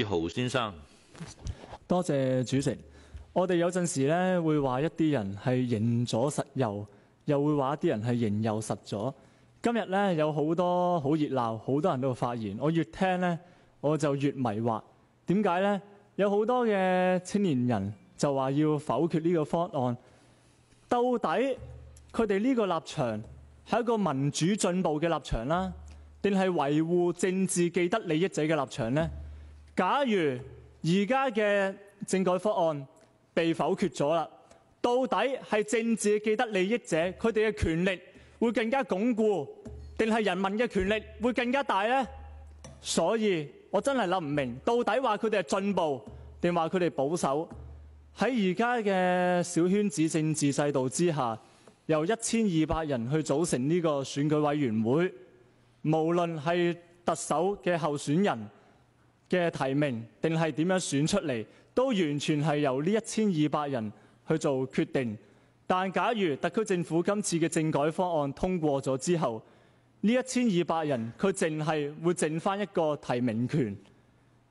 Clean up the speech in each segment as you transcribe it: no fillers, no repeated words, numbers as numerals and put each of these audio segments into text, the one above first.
豪先生，多謝主席。我哋有陣時咧會話一啲人係形左實右，又會話一啲人係形右實左。今日咧有好多好熱鬧，好多人都發言。我越聽咧我就越迷惑。點解咧？有好多嘅青年人就話要否決呢個方案。到底佢哋呢個立場係一個民主進步嘅立場啦，定係維護政治既得利益者嘅立場呢？假如而家嘅政改方案被否決咗啦，到底係政治既得利益者佢哋嘅權力會更加鞏固，定係人民嘅權力會更加大呢？所以我真係諗唔明，到底話佢哋係進步定話佢哋保守？喺而家嘅小圈子政治制度之下，由1200人去組成呢個選舉委員會，無論係特首嘅候選人嘅提名定係點樣選出嚟，都完全係由呢1200人去做決定。但假如特區政府今次嘅政改方案通過咗之後，呢1200人佢淨係會剩返一個提名權，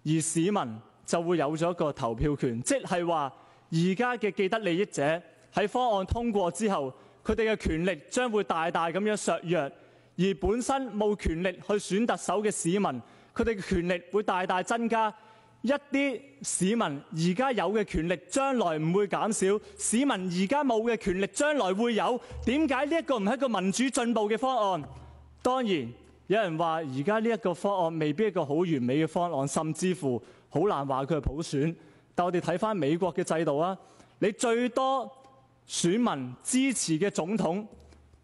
而市民就會有咗一個投票權，即係話而家嘅既得利益者喺方案通過之後，佢哋嘅權力將會大大咁樣削弱，而本身冇權力去選特首嘅市民，佢哋嘅權力會大大增加，一啲市民而家有嘅權力將來唔會減少，市民而家冇嘅權力將來會有。點解呢一個唔係一個民主進步嘅方案？當然有人話而家呢一個方案未必係一個好完美嘅方案，甚至乎好難話佢係普選。但我哋睇返美國嘅制度啊，你最多選民支持嘅總統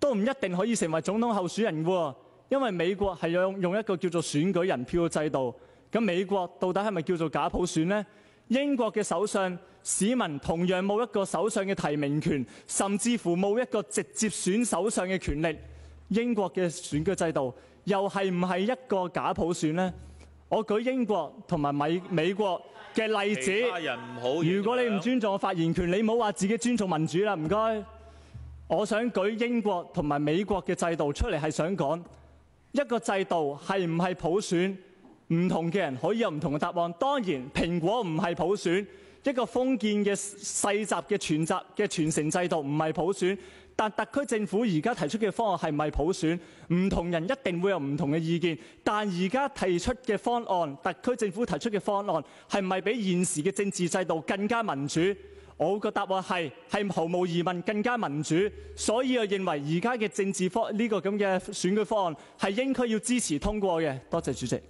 都唔一定可以成為總統候選人喎。因為美國係用一個叫做選舉人票嘅制度，咁美國到底係咪叫做假普選呢？英國嘅首相市民同樣冇一個首相嘅提名權，甚至乎冇一個直接選首相嘅權力。英國嘅選舉制度又係唔係一個假普選呢？我舉英國同埋美國嘅例子。如果你唔尊重我發言權，你唔好話自己尊重民主啦，唔該。我想舉英國同埋美國嘅制度出嚟，係想講一個制度係唔係普選，唔同嘅人可以有唔同嘅答案。當然，蘋果唔係普選，一個封建嘅世襲嘅傳承制度唔係普選。但特區政府而家提出嘅方案係唔係普選？唔同人一定會有唔同嘅意見。但而家提出嘅方案，特區政府提出嘅方案係唔係比現時嘅政治制度更加民主？我個答案係毫無疑問更加民主，所以我認為而家嘅政治呢個咁嘅選舉方案係應該要支持通過嘅。多謝主席。